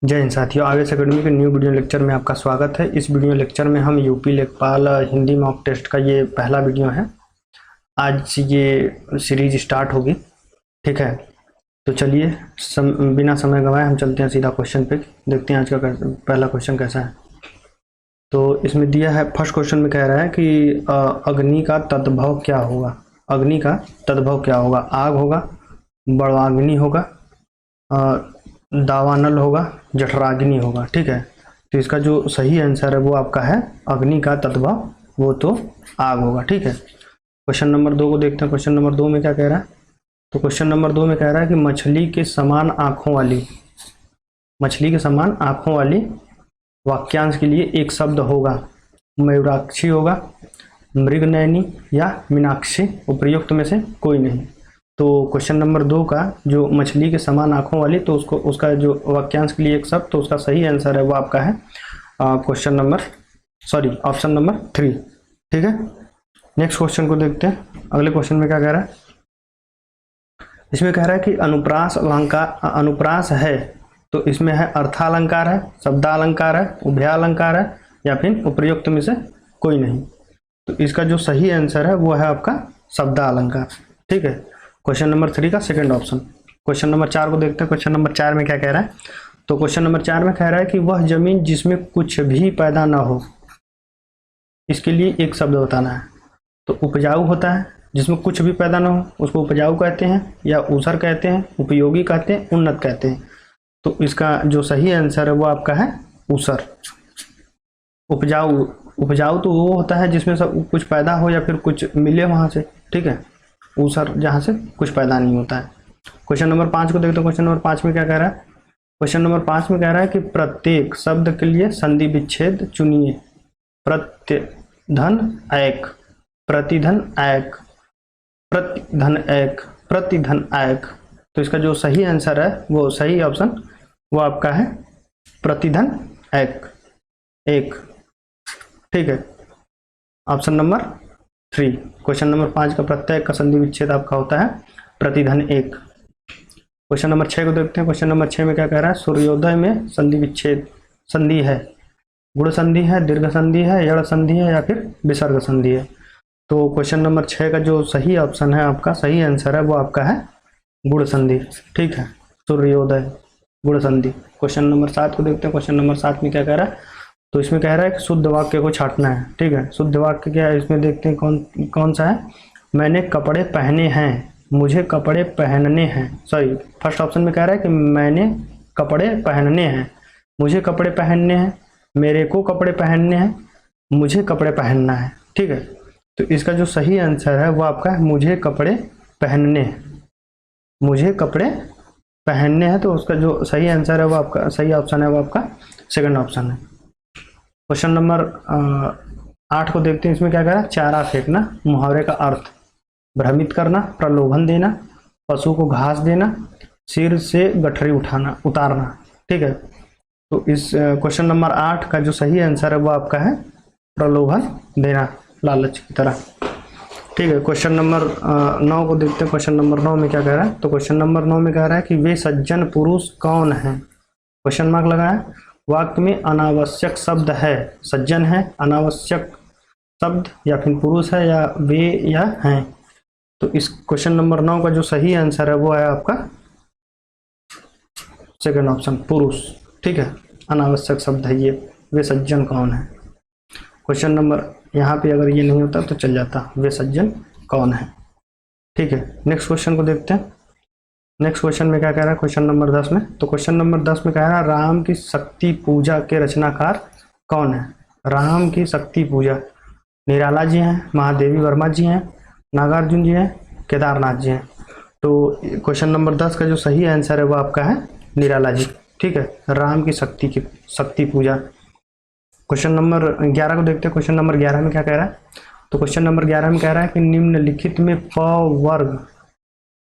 जय हिंद साथियों, आवेश एकेडमी के न्यू वीडियो लेक्चर में आपका स्वागत है। इस वीडियो लेक्चर में हम यूपी लेखपाल हिंदी मॉक टेस्ट का ये पहला वीडियो है। आज ये सीरीज स्टार्ट होगी, ठीक है। तो चलिए बिना समय गंवाए हम चलते हैं सीधा क्वेश्चन पे, देखते हैं आज का पहला क्वेश्चन कैसा है। तो इसमें दिया है, फर्स्ट क्वेश्चन में कह रहा है कि अग्नि का तद्भव क्या होगा। अग्नि का तद्भव क्या होगा? आग होगा, बड़वाग्नि होगा, दावानल होगा, जठराग्नि होगा, ठीक है। तो इसका जो सही आंसर है वो आपका है अग्नि का तद्भव, वो तो आग होगा, ठीक है। क्वेश्चन नंबर 2 को देखते हैं। क्वेश्चन नंबर 2 में क्या कह रहा है? तो क्वेश्चन नंबर 2 में कह रहा है कि मछली के समान आँखों वाली वाक्यांश के लिए एक शब्द होगा। मयूराक्षी होगा, मृगनयनी या मीनाक्षी, उपयुक्त में से कोई नहीं। तो क्वेश्चन नंबर 2 का जो मछली के समान आंखों वाली, तो उसका जो वाक्यांश के लिए एक शब्द, तो उसका सही आंसर है वो आपका है ऑप्शन नंबर 3, ठीक है। नेक्स्ट क्वेश्चन को देखते हैं। अगले क्वेश्चन में क्या कह रहा है? इसमें कह रहा है कि अनुप्रास है, तो इसमें है अर्थालंकार है, शब्दालंकार है, उभयालंकार है, या फिर उपयुक्त में से कोई नहीं। तो इसका जो सही आंसर है वो है आपका शब्दालंकार, ठीक है। क्वेश्चन नंबर 3 का सेकंड ऑप्शन। क्वेश्चन नंबर 4 को देखते हैं। क्वेश्चन नंबर 4 में क्या कह रहा है? तो क्वेश्चन नंबर 4 में कह रहा है कि वह जमीन जिसमें कुछ भी पैदा ना हो, इसके लिए एक शब्द बताना है। तो उपजाऊ होता है, जिसमें कुछ भी पैदा ना हो उसको उपजाऊ कहते हैं, या ऊसर कहते हैं, उपयोगी कहते हैं, उन्नत कहते हैं। तो इसका जो सही आंसर है वो आपका है ऊसर। उपजाऊ तो वो होता है जिसमें सब कुछ पैदा हो या फिर कुछ मिले वहां से, ठीक है। ऊसर जहाँ से कुछ पैदा नहीं होता है। क्वेश्चन नंबर 5 को देखते हैं। क्वेश्चन नंबर 5 में क्या कह रहा है? क्वेश्चन नंबर 5 में कह रहा है कि प्रत्येक शब्द के लिए संधि विच्छेद चुनिए। प्रतिधन एक, प्रतिधन एक, प्रतिधन एक, प्रतिधन एक। तो इसका जो सही आंसर है वो सही ऑप्शन वो आपका है प्रतिधन एक, ठीक है। Option number 3। क्वेश्चन नंबर 5 का प्रत्येक का संधि विच्छेद आपका होता है प्रतिधन एक। क्वेश्चन नंबर 6 को देखते हैं। क्वेश्चन नंबर 6 में क्या कह रहा है? सूर्योदय में संधि विच्छेद संधि है, गुण संधि है, दीर्घ संधि है, यड़ संधि है, या फिर विसर्ग संधि है। तो क्वेश्चन नंबर 6 का जो सही ऑप्शन है, आपका सही आंसर है वो आपका है गुण संधि, ठीक है। सूर्योदय गुण संधि। क्वेश्चन नंबर 7 को देखते हैं। क्वेश्चन नंबर 7 में क्या कह रहा है? तो इसमें कह रहा है कि शुद्ध वाक्य को छांटना है, ठीक है। शुद्ध वाक्य क्या है इसमें देखते हैं कौन सा है। मैंने कपड़े पहने हैं, मुझे कपड़े पहनने हैं। सॉरी, फर्स्ट ऑप्शन में कह रहा है कि मैंने कपड़े पहनने हैं, मुझे कपड़े पहनने हैं, मेरे को कपड़े पहनने हैं, मुझे कपड़े पहनना है, ठीक है। तो इसका जो सही आंसर है वो आपका है मुझे कपड़े पहनने हैं, मुझे कपड़े पहनने हैं। तो उसका जो सही आंसर है वो आपका सही ऑप्शन है वो आपका सेकंड ऑप्शन है। क्वेश्चन नंबर 8 को देखते हैं। इसमें क्या कह रहा है? चारा फेंकना। मुहावरे का अर्थ भ्रमित करना, प्रलोभन देना, पशु को घास देना, सिर से गठरी उतारना, ठीक है। तो इस क्वेश्चन नंबर 8 का जो सही आंसर है वो आपका है प्रलोभन देना, लालच की तरह, ठीक है। क्वेश्चन नंबर 9 को देखते हैं। क्वेश्चन नंबर 9 में क्या कह रहा है? तो क्वेश्चन नंबर 9 में कह रहा है कि वे सज्जन पुरुष कौन है? क्वेश्चन मार्क लगाया। वाक्य में अनावश्यक शब्द है, सज्जन है, अनावश्यक शब्द, या फिर पुरुष है, या वे, या हैं। तो इस क्वेश्चन नंबर 9 का जो सही आंसर है वो है आपका सेकंड ऑप्शन, पुरुष, ठीक है। अनावश्यक शब्द है ये, वे सज्जन कौन है। क्वेश्चन नंबर यहाँ पे अगर ये नहीं होता तो चल जाता, वे सज्जन कौन है, ठीक है। नेक्स्ट क्वेश्चन को देखते हैं। नेक्स्ट क्वेश्चन में क्या कह रहा है? क्वेश्चन नंबर 10 में, तो क्वेश्चन नंबर 10 में कह रहा है राम की शक्ति पूजा के रचनाकार कौन है? राम की शक्ति पूजा निराला जी हैं, महादेवी वर्मा जी हैं, नागार्जुन जी हैं, केदारनाथ जी हैं। तो क्वेश्चन नंबर 10 का जो सही आंसर है वो आपका है निराला जी, ठीक है। राम की शक्ति पूजा। क्वेश्चन नंबर 11 को देखते हैं। क्वेश्चन नंबर 11 में क्या कह रहा है? तो क्वेश्चन नंबर 11 में कह रहा है कि निम्नलिखित में प वर्ग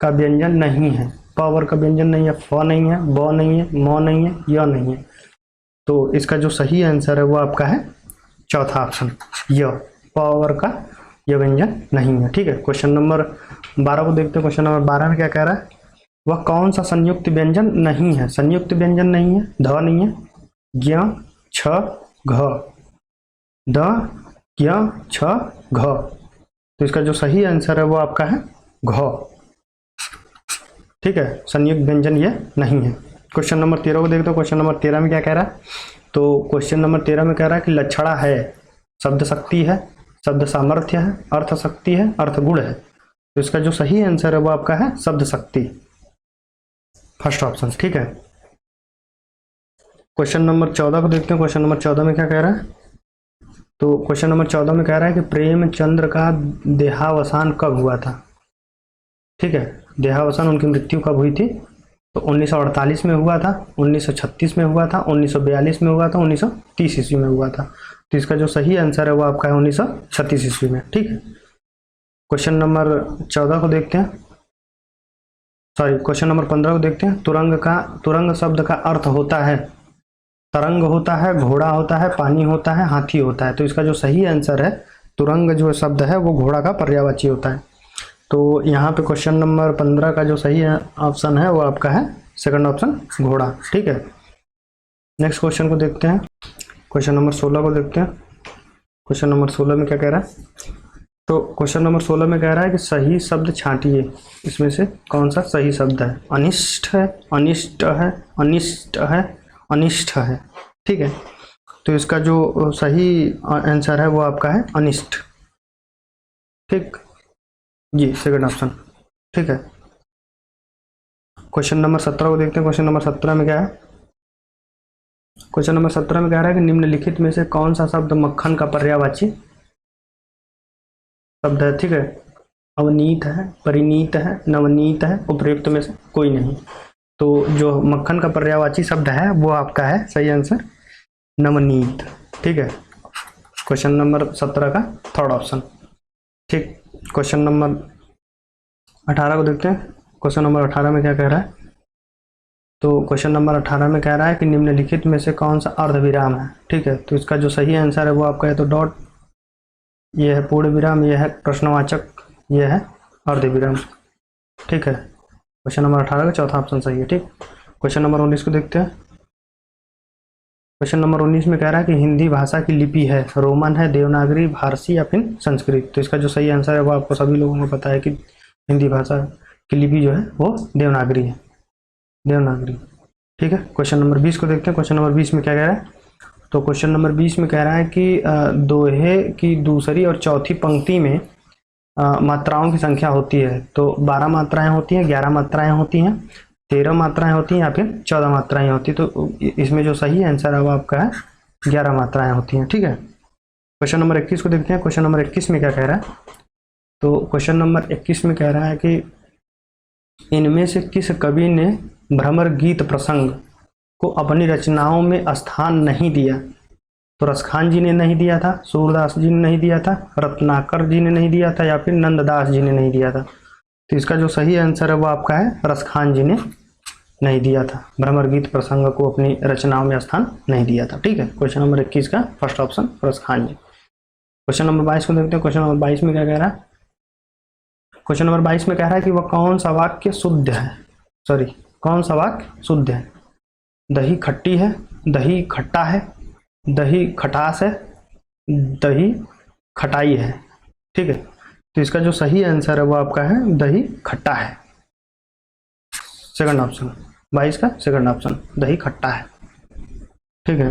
का व्यंजन नहीं है। प वर्ग का व्यंजन नहीं है, फ नहीं है, ब नहीं है, म नहीं है, य नहीं है। तो इसका जो सही आंसर है वो आपका है चौथा ऑप्शन, य, प वर्ग का यह व्यंजन नहीं है, ठीक है। क्वेश्चन नंबर 12 को देखते हैं। क्वेश्चन नंबर 12 में क्या कह रहा है? वह कौन सा संयुक्त व्यंजन नहीं है? संयुक्त व्यंजन नहीं है, ध नहीं है, ज्ञ छ घ, द ज्ञ छ घ। तो इसका जो सही आंसर है वो आपका है घ। ठीक है, संयुक्त व्यंजन ये नहीं है। क्वेश्चन नंबर 13 को देखते हो। क्वेश्चन नंबर 13 में क्या कह रहा है? तो क्वेश्चन नंबर 13 में कह रहा है कि लक्षणा है, शब्द शक्ति है, शब्द सामर्थ्य है, अर्थ शक्ति है, अर्थ गुण है। तो इसका जो सही आंसर है वो आपका है शब्द शक्ति, फर्स्ट ऑप्शन। ठीक है, क्वेश्चन नंबर 14 को देखते हैं। क्वेश्चन नंबर 14 में क्या कह रहा है? तो क्वेश्चन नंबर 14 में कह रहा है कि प्रेमचंद्र का देहावसान कब हुआ था? ठीक है, देहावसान उनकी मृत्यु कब हुई थी? तो 1948 में हुआ था, 1936 में हुआ था, 1942 में हुआ था, 1930 ईस्वी में हुआ था। तो इसका जो सही आंसर है वो आपका है 1936 ईस्वी में। ठीक है, क्वेश्चन नंबर 14 को देखते हैं, सॉरी क्वेश्चन नंबर 15 को देखते हैं। तुरंग शब्द का अर्थ होता है, तरंग होता है, घोड़ा होता है, पानी होता है, हाथी होता है। तो इसका जो सही आंसर है, तुरंग जो शब्द है वो घोड़ा का पर्यायवाची होता है। तो यहाँ पे क्वेश्चन नंबर 15 का जो सही ऑप्शन है वो आपका है सेकंड ऑप्शन, घोड़ा। ठीक है, नेक्स्ट क्वेश्चन को देखते हैं। क्वेश्चन नंबर 16 को देखते हैं। क्वेश्चन नंबर 16 में क्या कह रहा है? तो क्वेश्चन नंबर 16 में कह रहा है कि सही शब्द छांटिए, इसमें से कौन सा सही शब्द है? अनिष्ट है, अनिष्ट है, अनिष्ट है, अनिष्ट है। ठीक है, तो इसका जो सही आंसर है वो आपका है अनिष्ट। ठीक जी, सेकंड ऑप्शन। ठीक है, क्वेश्चन नंबर 17 को देखते हैं। क्वेश्चन नंबर 17 में क्या है? क्वेश्चन नंबर 17 में कह रहा है कि निम्नलिखित में से कौन सा शब्द मक्खन का पर्यायवाची शब्द है? ठीक है, अवनीत है, परिनीत है, नवनीत है, उपयुक्त में से कोई नहीं। तो जो मक्खन का पर्यायवाची शब्द है वो आपका है सही आंसर नवनीत। ठीक है, क्वेश्चन नंबर 17 का थर्ड ऑप्शन। ठीक, क्वेश्चन नंबर 18 को देखते हैं। क्वेश्चन नंबर 18 में क्या कह रहा है? तो क्वेश्चन नंबर 18 में कह रहा है कि निम्नलिखित में से कौन सा अर्धविराम है? ठीक है, तो इसका जो सही आंसर है वो आपका है तो डॉट, ये है पूर्ण विराम, ये है प्रश्नवाचक, ये है अर्धविराम। ठीक है, क्वेश्चन नंबर 18 का चौथा ऑप्शन सही है। ठीक, क्वेश्चन नंबर 19 को देखते हैं। क्वेश्चन नंबर 19 में कह रहा है कि हिंदी भाषा की लिपि है, रोमन है, देवनागरी, फारसी या फिर संस्कृत। तो इसका जो सही आंसर है वो आपको सभी लोगों को पता है कि हिंदी भाषा की लिपि जो है वो देवनागरी है, देवनागरी। ठीक है, क्वेश्चन नंबर 20 को देखते हैं। क्वेश्चन नंबर 20 में क्या कह रहा है? तो क्वेश्चन नंबर 20 में कह रहा है कि दोहे की दूसरी और चौथी पंक्ति में मात्राओं की संख्या होती है। तो 12 मात्राएं होती हैं, 11 मात्राएं होती हैं, 13 मात्राएं होती हैं या फिर 14 मात्राएं होती हैं। तो इसमें जो सही आंसर है वो आपका है 11 मात्राएं होती हैं। ठीक है, क्वेश्चन नंबर 21 को देखते हैं। क्वेश्चन नंबर 21 में क्या कह रहा है? तो क्वेश्चन नंबर 21 में कह रहा है कि इनमें से किस कवि ने भ्रमर गीत प्रसंग को अपनी रचनाओं में स्थान नहीं दिया? तो रसखान जी ने नहीं दिया था, सूरदास जी ने नहीं दिया था, रत्नाकर जी ने नहीं दिया था या फिर नंददास जी ने नहीं दिया था। तो इसका जो सही आंसर है वो आपका है रसखान जी ने नहीं दिया था, भ्रमर गीत प्रसंग को अपनी रचनाओं में स्थान नहीं दिया था। ठीक है, क्वेश्चन नंबर 21 का फर्स्ट ऑप्शन रसखान जी। क्वेश्चन नंबर 22 को देखते हैं। क्वेश्चन नंबर 22 में क्या कह रहा है? क्वेश्चन नंबर 22 में कह रहा है कि वह कौन सा वाक्य शुद्ध है, सॉरी कौन सा वाक्य शुद्ध है? दही खट्टी है, दही खट्टा है, दही खटास है, दही खटाई है। ठीक है, तो इसका जो सही आंसर है वो आपका है दही खट्टा है, सेकंड ऑप्शन। 22 का सेकंड ऑप्शन दही खट्टा है। ठीक है,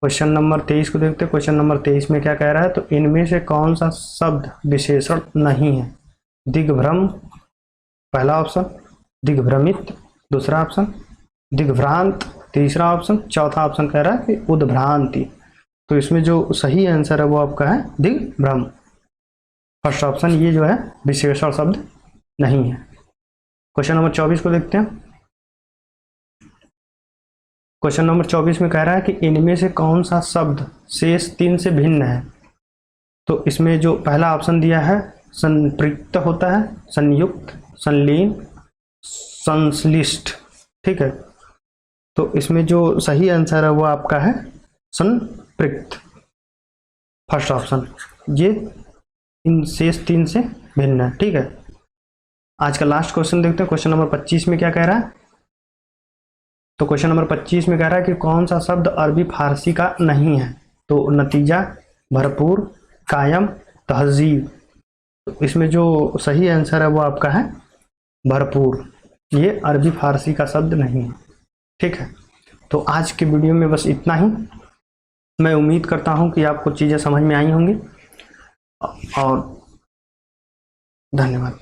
क्वेश्चन नंबर 23 को देखते हैं। क्वेश्चन नंबर 23 में क्या कह रहा है? तो इनमें से कौन सा शब्द विशेषण नहीं है? दिग्भ्रम पहला ऑप्शन, दिग्भ्रमित दूसरा ऑप्शन, दिग्भ्रांत तीसरा ऑप्शन, चौथा ऑप्शन कह रहा है कि उद्भ्रांति। तो इसमें जो सही आंसर है वो आपका है दिग्भ्रम, फर्स्ट ऑप्शन। ये जो है विशेषण शब्द नहीं है। क्वेश्चन नंबर 24 को देखते हैं। क्वेश्चन नंबर 24 में कह रहा है कि इनमें से कौन सा शब्द शेष 3 से भिन्न है? तो इसमें जो पहला ऑप्शन दिया है संपृक्त होता है, संयुक्त, संलीन, संश्लिष्ट। ठीक है, तो इसमें जो सही आंसर है वो आपका है संपृक्त, फर्स्ट ऑप्शन। ये इन शेष 3 से भिन्न है। ठीक है, आज का लास्ट क्वेश्चन देखते हैं। क्वेश्चन नंबर 25 में क्या कह रहा है? तो क्वेश्चन नंबर 25 में कह रहा है कि कौन सा शब्द अरबी फारसी का नहीं है? तो नतीजा, भरपूर, कायम, तहजीब। तो इसमें जो सही आंसर है वो आपका है भरपूर। ये अरबी फारसी का शब्द नहीं है। ठीक है, तो आज के वीडियो में बस इतना ही। मैं उम्मीद करता हूं कि आपको चीज़ें समझ में आई होंगी और धन्यवाद।